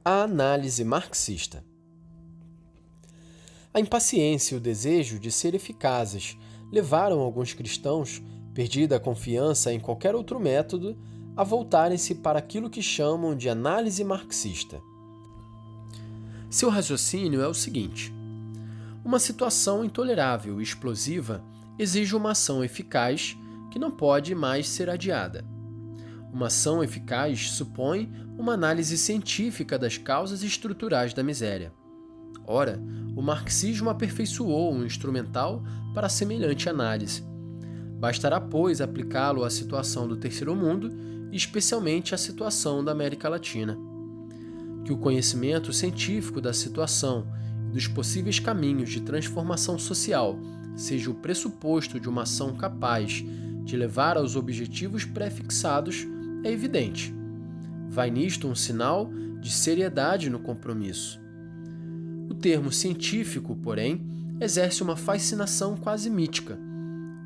A análise marxista. A impaciência e o desejo de ser eficazes levaram alguns cristãos, perdida a confiança em qualquer outro método, a voltarem-se para aquilo que chamam de análise marxista. Seu raciocínio é o seguinte: uma situação intolerável e explosiva exige uma ação eficaz que não pode mais ser adiada. Uma ação eficaz supõe uma análise científica das causas estruturais da miséria. Ora, o marxismo aperfeiçoou um instrumental para semelhante análise. Bastará, pois, aplicá-lo à situação do Terceiro Mundo e especialmente à situação da América Latina. Que o conhecimento científico da situação e dos possíveis caminhos de transformação social seja o pressuposto de uma ação capaz de levar aos objetivos pré-fixados é evidente. Vai nisto um sinal de seriedade no compromisso. O termo científico, porém, exerce uma fascinação quase mítica.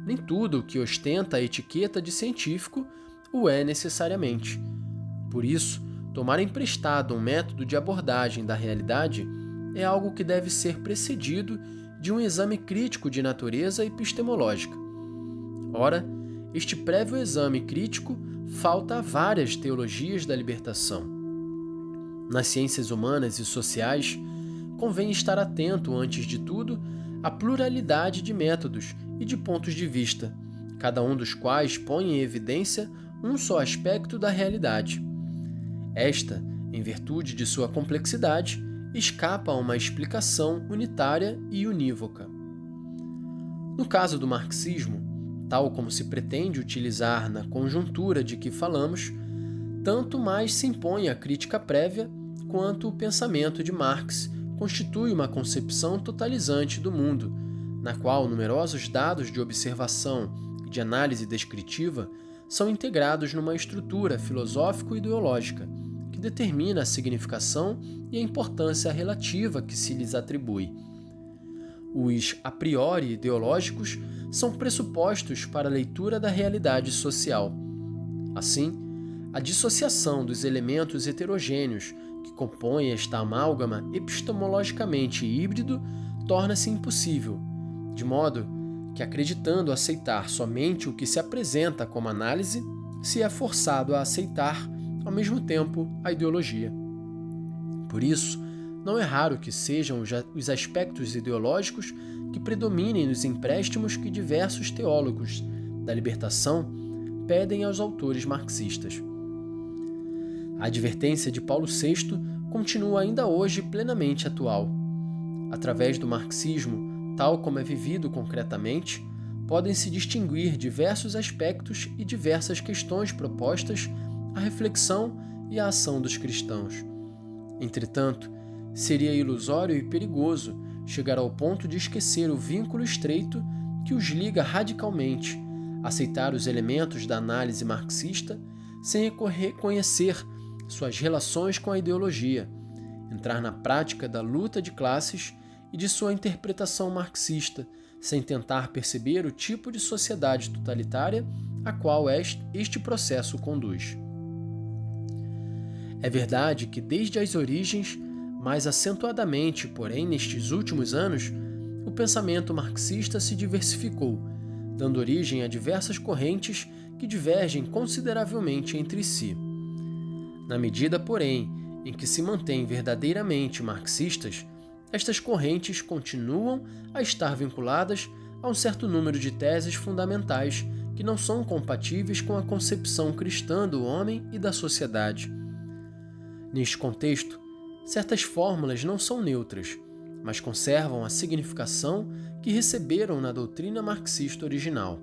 Nem tudo o que ostenta a etiqueta de científico o é necessariamente. Por isso, tomar emprestado um método de abordagem da realidade é algo que deve ser precedido de um exame crítico de natureza epistemológica. Ora, este prévio exame crítico falta a várias teologias da libertação. Nas ciências humanas e sociais, convém estar atento, antes de tudo, à pluralidade de métodos e de pontos de vista, cada um dos quais põe em evidência um só aspecto da realidade. Esta, em virtude de sua complexidade, escapa a uma explicação unitária e unívoca. No caso do marxismo, tal como se pretende utilizar na conjuntura de que falamos, tanto mais se impõe a crítica prévia, quanto o pensamento de Marx constitui uma concepção totalizante do mundo, na qual numerosos dados de observação e de análise descritiva são integrados numa estrutura filosófico-ideológica que determina a significação e a importância relativa que se lhes atribui. Os a priori ideológicos são pressupostos para a leitura da realidade social. Assim, a dissociação dos elementos heterogêneos que compõem esta amálgama epistemologicamente híbrido torna-se impossível, de modo que, acreditando aceitar somente o que se apresenta como análise, se é forçado a aceitar, ao mesmo tempo, a ideologia. Por isso, não é raro que sejam os aspectos ideológicos que predominem nos empréstimos que diversos teólogos da libertação pedem aos autores marxistas. A advertência de Paulo VI continua ainda hoje plenamente atual. Através do marxismo, tal como é vivido concretamente, podem-se distinguir diversos aspectos e diversas questões propostas à reflexão e à ação dos cristãos. Entretanto, seria ilusório e perigoso chegar ao ponto de esquecer o vínculo estreito que os liga radicalmente, aceitar os elementos da análise marxista sem reconhecer suas relações com a ideologia, entrar na prática da luta de classes e de sua interpretação marxista, sem tentar perceber o tipo de sociedade totalitária a qual este processo conduz. É verdade que desde as origens, mais acentuadamente, porém, nestes últimos anos, o pensamento marxista se diversificou, dando origem a diversas correntes que divergem consideravelmente entre si. Na medida, porém, em que se mantêm verdadeiramente marxistas, estas correntes continuam a estar vinculadas a um certo número de teses fundamentais que não são compatíveis com a concepção cristã do homem e da sociedade. Neste contexto, certas fórmulas não são neutras, mas conservam a significação que receberam na doutrina marxista original.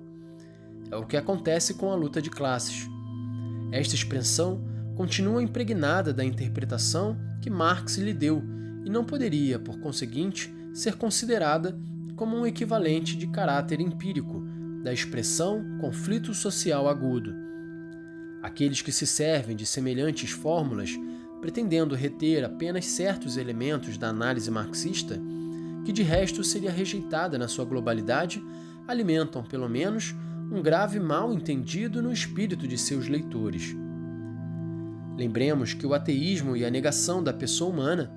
É o que acontece com a luta de classes. Esta expressão continua impregnada da interpretação que Marx lhe deu e não poderia, por conseguinte, ser considerada como um equivalente de caráter empírico da expressão conflito social agudo. Aqueles que se servem de semelhantes fórmulas, pretendendo reter apenas certos elementos da análise marxista, que de resto seria rejeitada na sua globalidade, alimentam, pelo menos, um grave mal-entendido no espírito de seus leitores. Lembremos que o ateísmo e a negação da pessoa humana,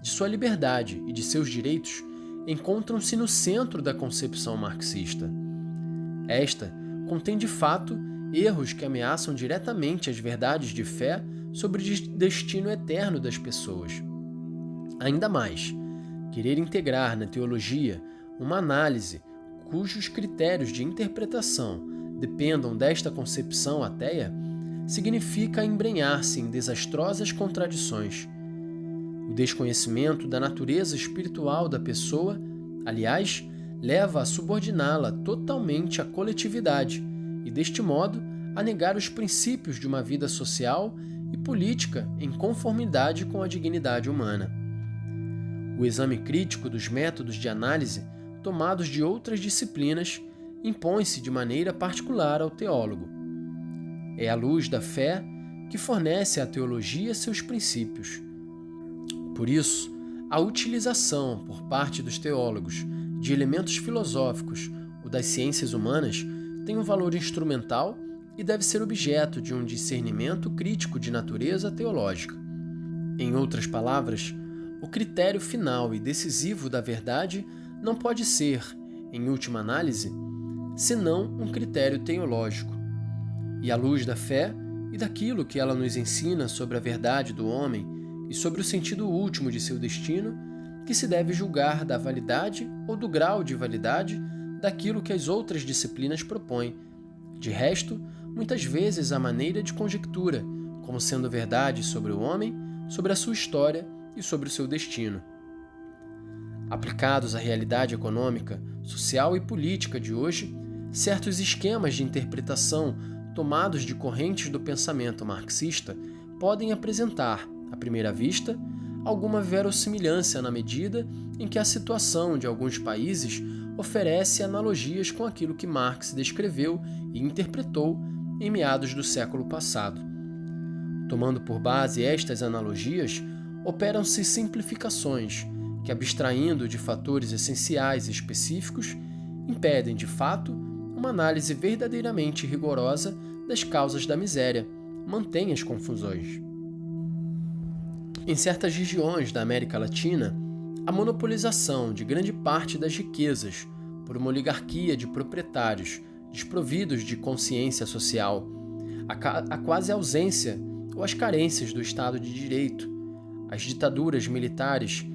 de sua liberdade e de seus direitos, encontram-se no centro da concepção marxista. Esta contém, de fato, erros que ameaçam diretamente as verdades de fé sobre o destino eterno das pessoas. Ainda mais, querer integrar na teologia uma análise cujos critérios de interpretação dependam desta concepção ateia significa embrenhar-se em desastrosas contradições. O desconhecimento da natureza espiritual da pessoa, aliás, leva a subordiná-la totalmente à coletividade e, deste modo, a negar os princípios de uma vida social e política em conformidade com a dignidade humana. O exame crítico dos métodos de análise tomados de outras disciplinas impõe-se de maneira particular ao teólogo. É a luz da fé que fornece à teologia seus princípios. Por isso, a utilização por parte dos teólogos de elementos filosóficos ou das ciências humanas tem um valor instrumental e deve ser objeto de um discernimento crítico de natureza teológica. Em outras palavras, o critério final e decisivo da verdade não pode ser, em última análise, senão um critério teológico. E à luz da fé e daquilo que ela nos ensina sobre a verdade do homem e sobre o sentido último de seu destino, que se deve julgar da validade ou do grau de validade daquilo que as outras disciplinas propõem. De resto, muitas vezes à maneira de conjectura, como sendo verdade sobre o homem, sobre a sua história e sobre o seu destino. Aplicados à realidade econômica, social e política de hoje, certos esquemas de interpretação tomados de correntes do pensamento marxista podem apresentar, à primeira vista, alguma verossimilhança na medida em que a situação de alguns países oferece analogias com aquilo que Marx descreveu e interpretou em meados do século passado. Tomando por base estas analogias, operam-se simplificações que, abstraindo de fatores essenciais e específicos, impedem, de fato, uma análise verdadeiramente rigorosa das causas da miséria, mantém as confusões. Em certas regiões da América Latina, a monopolização de grande parte das riquezas por uma oligarquia de proprietários desprovidos de consciência social, a quase ausência ou as carências do Estado de Direito, as ditaduras militares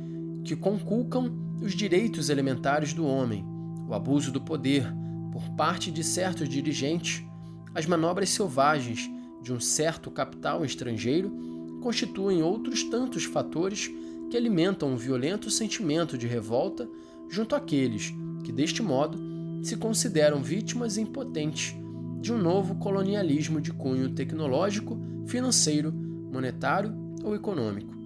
que conculcam os direitos elementares do homem, o abuso do poder por parte de certos dirigentes, as manobras selvagens de um certo capital estrangeiro constituem outros tantos fatores que alimentam um violento sentimento de revolta junto àqueles que, deste modo, se consideram vítimas impotentes de um novo colonialismo de cunho tecnológico, financeiro, monetário ou econômico.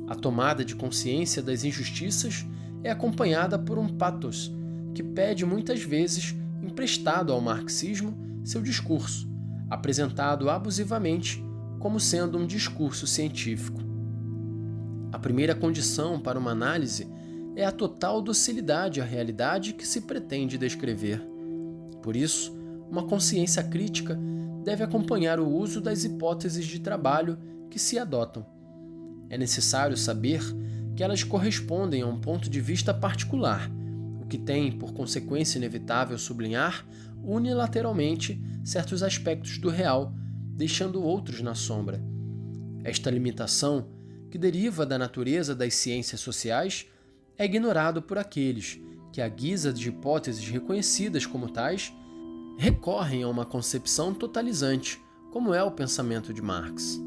A tomada de consciência das injustiças é acompanhada por um pathos que pede muitas vezes emprestado ao marxismo seu discurso, apresentado abusivamente como sendo um discurso científico. A primeira condição para uma análise é a total docilidade à realidade que se pretende descrever. Por isso, uma consciência crítica deve acompanhar o uso das hipóteses de trabalho que se adotam. É necessário saber que elas correspondem a um ponto de vista particular, o que tem, por consequência inevitável, sublinhar unilateralmente certos aspectos do real, deixando outros na sombra. Esta limitação, que deriva da natureza das ciências sociais, é ignorado por aqueles que, à guisa de hipóteses reconhecidas como tais, recorrem a uma concepção totalizante, como é o pensamento de Marx.